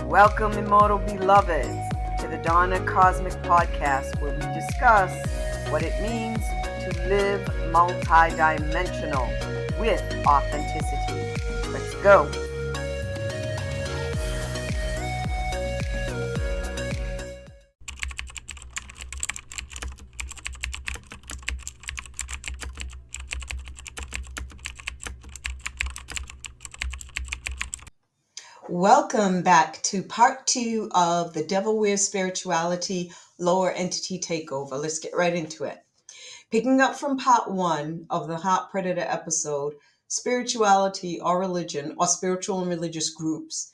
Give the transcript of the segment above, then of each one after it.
Welcome, Immortal Beloveds, to the Dawna Cosmic Podcast, where we discuss what it means to live multidimensional with authenticity. Let's go. Welcome back to part 2 of the Devil Wears Spirituality Lower Entity Takeover. Let's get right into it. Picking up from part 1 of the Heart Predator episode, spirituality or religion or spiritual and religious groups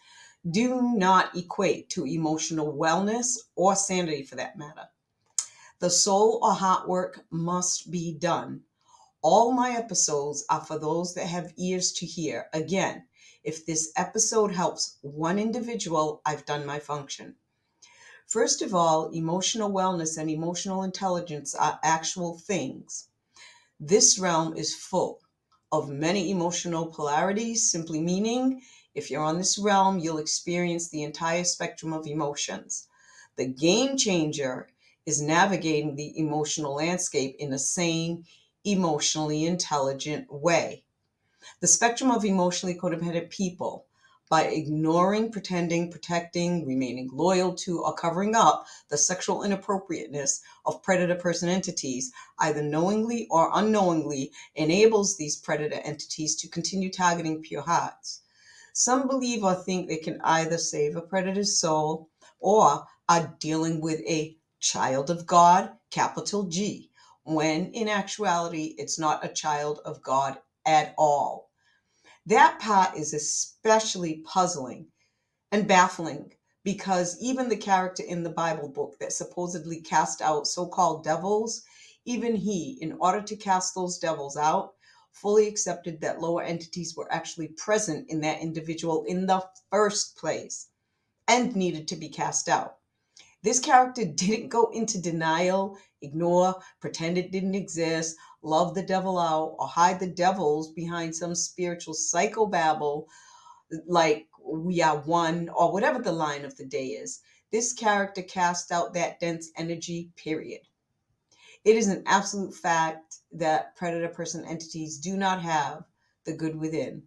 do not equate to emotional wellness or sanity for that matter. The soul or heart work must be done. All my episodes are for those that have ears to hear. Again, if this episode helps one individual, I've done my function. First of all, emotional wellness and emotional intelligence are actual things. This realm is full of many emotional polarities, simply meaning if you're on this realm, you'll experience the entire spectrum of emotions. The game changer is navigating the emotional landscape in a sane, emotionally intelligent way. The spectrum of emotionally codependent people, by ignoring, pretending, protecting, remaining loyal to, or covering up the sexual inappropriateness of predator person entities, either knowingly or unknowingly enables these predator entities to continue targeting pure hearts. Some believe or think they can either save a predator's soul or are dealing with a child of God, capital G, when in actuality it's not a child of God at all. That part is especially puzzling and baffling because even the character in the Bible book that supposedly cast out so-called devils, even he, in order to cast those devils out, fully accepted that lower entities were actually present in that individual in the first place and needed to be cast out. This character didn't go into denial, ignore, pretend it didn't exist, love the devil out, or hide the devils behind some spiritual psychobabble like we are one or whatever the line of the day is. This character cast out that dense energy, period. It is an absolute fact that predator person entities do not have the good within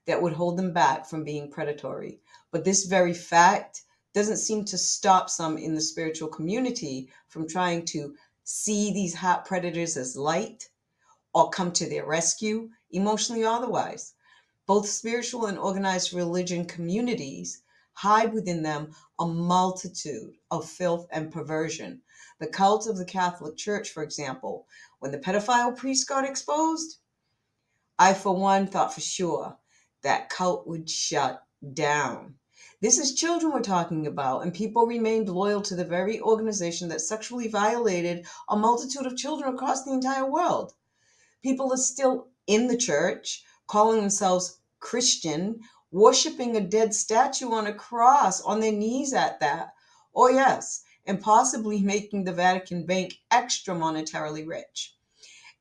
that would hold them back from being predatory. But this very fact doesn't seem to stop some in the spiritual community from trying to see these hot predators as light or come to their rescue, emotionally or otherwise. Both spiritual and organized religion communities hide within them a multitude of filth and perversion. The cult of the Catholic Church, for example, when the pedophile priest got exposed, I, for one, thought for sure that cult would shut down. This is children we're talking about, and people remained loyal to the very organization that sexually violated a multitude of children across the entire world. People are still in the church, calling themselves Christian, worshiping a dead statue on a cross, on their knees at that. Oh, yes, and possibly making the Vatican Bank extra monetarily rich.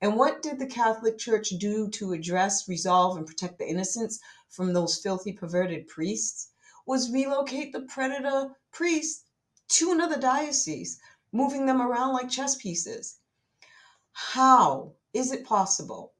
And what did the Catholic Church do to address, resolve, and protect the innocents from those filthy, perverted priests? Was relocate the predator priests to another diocese, moving them around like chess pieces. How is it possible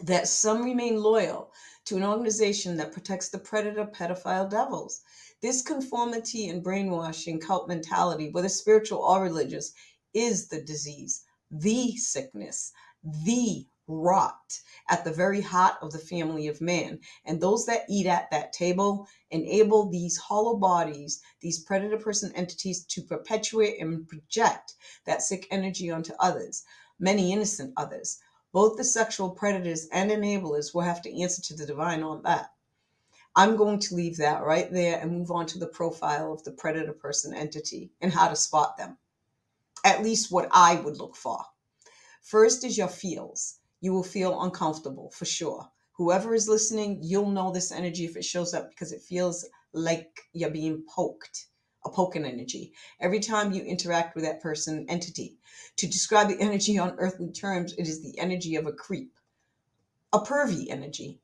that some remain loyal to an organization that protects the predator pedophile devils? This conformity and brainwashing cult mentality, whether spiritual or religious, is the disease, the sickness, the rot at the very heart of the family of man. And those that eat at that table enable these hollow bodies, these predator person entities, to perpetuate and project that sick energy onto others, many innocent others. Both the sexual predators and enablers will have to answer to the divine on that. I'm going to leave that right there and move on to the profile of the predator person entity and how to spot them. At least what I would look for. First is your feels. You will feel uncomfortable for sure. Whoever is listening, you'll know this energy if it shows up because it feels like you're being poked, a poking energy. Every time you interact with that person entity. To describe the energy on earthly terms, it is the energy of a creep, a pervy energy.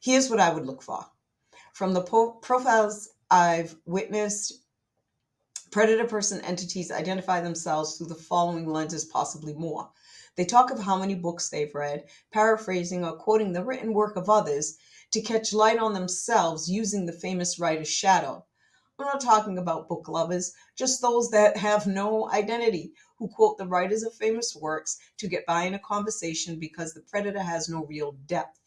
Here's what I would look for. From the profiles I've witnessed predator person entities identify themselves through the following lenses, possibly more. They talk of how many books they've read, paraphrasing or quoting the written work of others to catch light on themselves using the famous writer's shadow. I'm not talking about book lovers, just those that have no identity, who quote the writers of famous works to get by in a conversation because the predator has no real depth.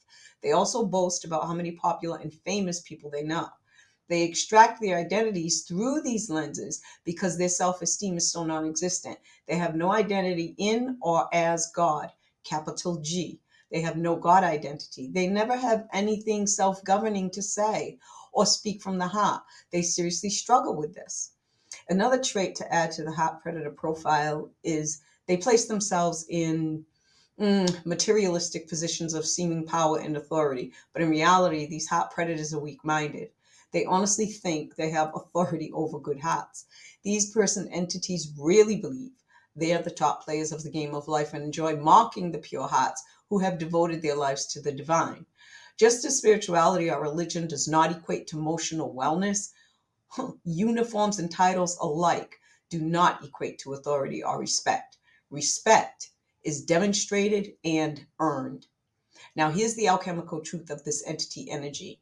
They also boast about how many popular and famous people they know. They extract their identities through these lenses because their self esteem is so non existent. They have no identity in or as God, capital G. They have no God identity. They never have anything self governing to say or speak from the heart. They seriously struggle with this. Another trait to add to the heart predator profile is they place themselves in materialistic positions of seeming power and authority. But in reality, these heart predators are weak minded. They honestly think they have authority over good hearts. These person entities really believe they are the top players of the game of life and enjoy mocking the pure hearts who have devoted their lives to the divine. Just as spirituality or religion does not equate to emotional wellness, uniforms and titles alike do not equate to authority or respect. Respect is demonstrated and earned. Now, here's the alchemical truth of this entity energy.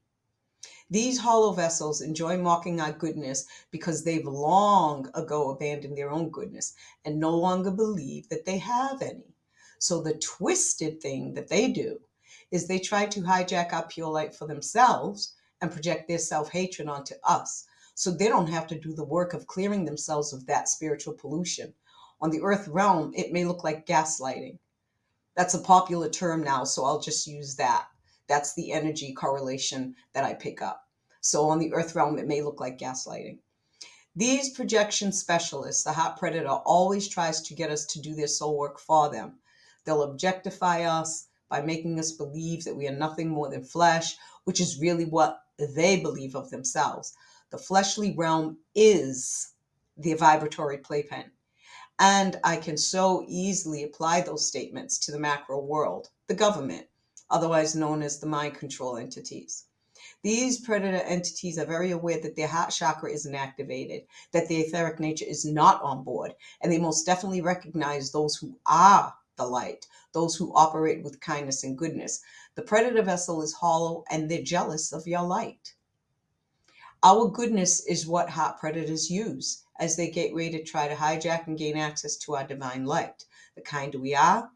These hollow vessels enjoy mocking our goodness because they've long ago abandoned their own goodness and no longer believe that they have any. So, the twisted thing that they do is they try to hijack our pure light for themselves and project their self hatred onto us. So, they don't have to do the work of clearing themselves of that spiritual pollution. On the earth realm, it may look like gaslighting. That's a popular term now, so I'll just use that. That's the energy correlation that I pick up. So on the earth realm, it may look like gaslighting. These projection specialists, the heart predator, always tries to get us to do their soul work for them. They'll objectify us by making us believe that we are nothing more than flesh, which is really what they believe of themselves. The fleshly realm is the vibratory playpen. And I can so easily apply those statements to the macro world, the government, otherwise known as the mind control entities. These predator entities are very aware that their heart chakra isn't activated, that their etheric nature is not on board, and they most definitely recognize those who are the light, those who operate with kindness and goodness. The predator vessel is hollow, and they're jealous of your light. Our goodness is what heart predators use as they gateway to try to hijack and gain access to our divine light. The kinder we are,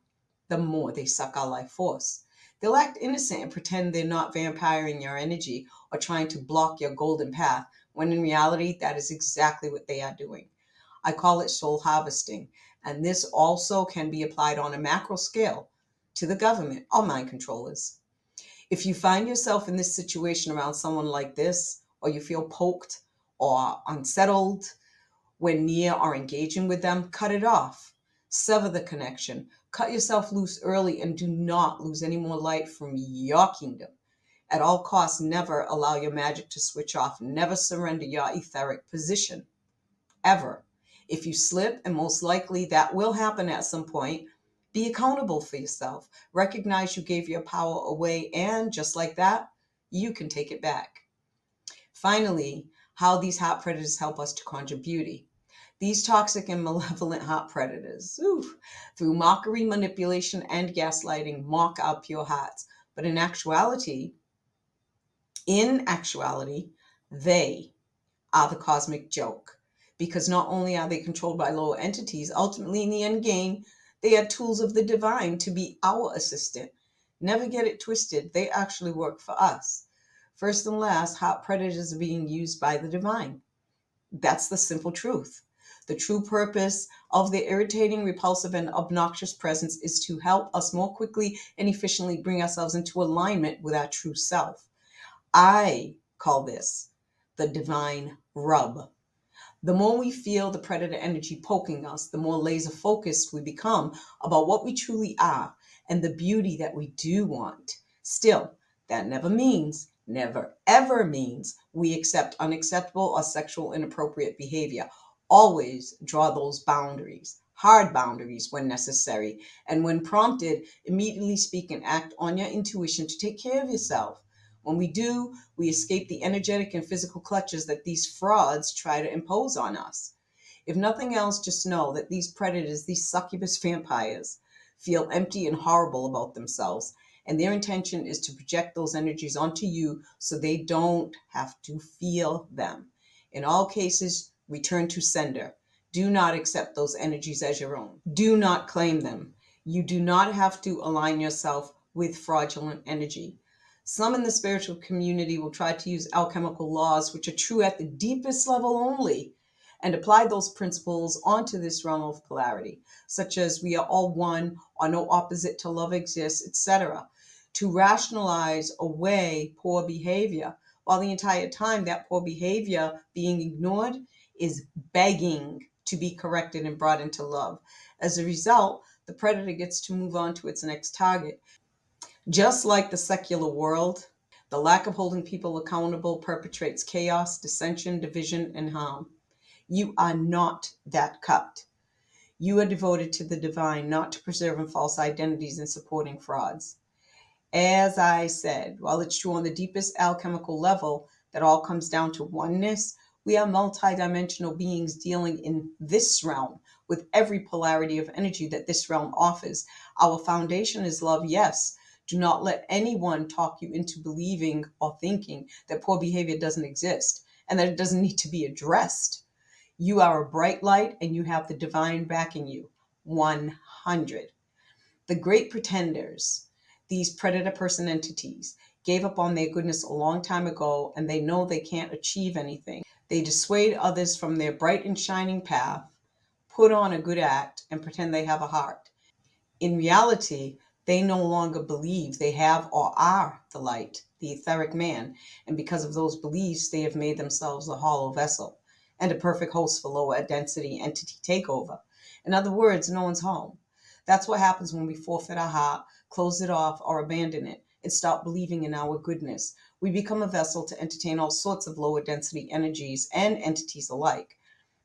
the more they suck our life force. They'll act innocent and pretend they're not vampiring your energy or trying to block your golden path, when in reality, that is exactly what they are doing. I call it soul harvesting, and this also can be applied on a macro scale to the government or mind controllers. If you find yourself in this situation around someone like this, or you feel poked or unsettled when near or engaging with them, cut it off. Sever the connection. Cut yourself loose early and do not lose any more light from your kingdom. At all costs, never allow your magic to switch off. Never surrender your etheric position. Ever. If you slip, and most likely that will happen at some point, be accountable for yourself. Recognize you gave your power away, and just like that, you can take it back. Finally, how these heart predators help us to conjure beauty. These toxic and malevolent heart predators, through mockery, manipulation, and gaslighting, mock our pure hearts. But in actuality, they are the cosmic joke. Because not only are they controlled by lower entities, ultimately in the end game, they are tools of the divine to be our assistant. Never get it twisted. They actually work for us. First and last, heart predators are being used by the divine. That's the simple truth. The true purpose of their irritating, repulsive, and obnoxious presence is to help us more quickly and efficiently bring ourselves into alignment with our true self. I call this the divine rub. The more we feel the predator energy poking us, the more laser focused we become about what we truly are and the beauty that we do want. Still, that never ever means we accept unacceptable or sexual inappropriate behavior. Always draw those boundaries, hard boundaries when necessary, and when prompted, immediately speak and act on your intuition to take care of yourself. When we do, we escape the energetic and physical clutches that these frauds try to impose on us. If nothing else, just know that these predators, these succubus vampires, feel empty and horrible about themselves, and their intention is to project those energies onto you so they don't have to feel them. In all cases, return to sender. Do not accept those energies as your own. Do not claim them. You do not have to align yourself with fraudulent energy. Some in the spiritual community will try to use alchemical laws, which are true at the deepest level only, and apply those principles onto this realm of polarity, such as we are all one, or no opposite to love exists, etc., to rationalize away poor behavior, while the entire time that poor behavior being ignored is begging to be corrected and brought into love. As a result, the predator gets to move on to its next target. Just like the secular world, the lack of holding people accountable perpetrates chaos, dissension, division, and harm. You are not that cut. You are devoted to the divine, not to preserving false identities and supporting frauds. As I said, while it's true on the deepest alchemical level that all comes down to oneness, we are multidimensional beings dealing in this realm with every polarity of energy that this realm offers. Our foundation is love, yes. Do not let anyone talk you into believing or thinking that poor behavior doesn't exist and that it doesn't need to be addressed. You are a bright light and you have the divine backing you. 100. The great pretenders, these predator person entities, gave up on their goodness a long time ago and they know they can't achieve anything. They dissuade others from their bright and shining path, put on a good act, and pretend they have a heart. In reality, they no longer believe they have or are the light, the etheric man, and because of those beliefs, they have made themselves a hollow vessel and a perfect host for lower density entity takeover. In other words, no one's home. That's what happens when we forfeit our heart, close it off, or abandon it, and stop believing in our goodness. We become a vessel to entertain all sorts of lower density energies and entities alike.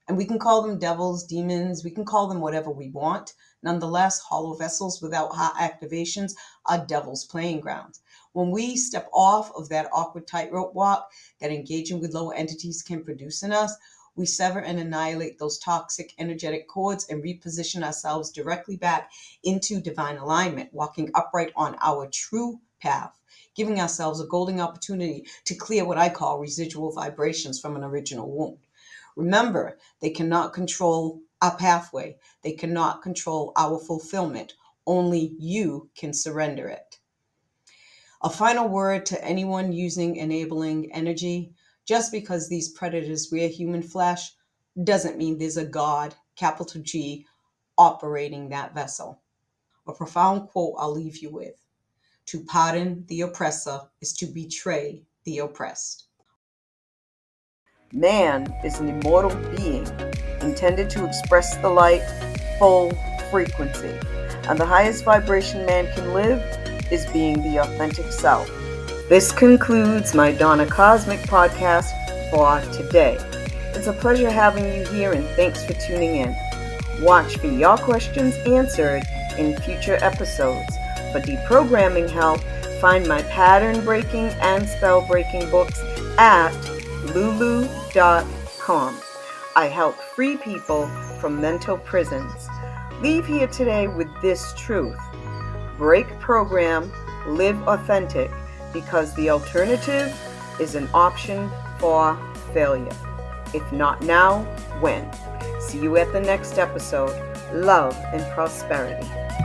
And we can call them devils, demons, we can call them whatever we want. Nonetheless, hollow vessels without heart activations are devil's playing grounds. When we step off of that awkward tightrope walk that engaging with lower entities can produce in us, we sever and annihilate those toxic energetic cords and reposition ourselves directly back into divine alignment, walking upright on our true path, giving ourselves a golden opportunity to clear what I call residual vibrations from an original wound. Remember, they cannot control our pathway. They cannot control our fulfillment. Only you can surrender it. A final word to anyone using enabling energy. Just because these predators wear human flesh doesn't mean there's a God, capital G, operating that vessel. A profound quote I'll leave you with. To pardon the oppressor is to betray the oppressed. Man is an immortal being intended to express the light full frequency, and the highest vibration man can live is being the authentic self. This concludes my Dawna Cosmic podcast for today. It's a pleasure having you here, and thanks for tuning in. Watch for your questions answered in future episodes. For deprogramming help, find my pattern breaking and spell breaking books at lulu.com. I help free people from mental prisons. Leave here today with this truth. Break program, live authentic, because the alternative is an option for failure. If not now, when? See you at the next episode. Love and prosperity.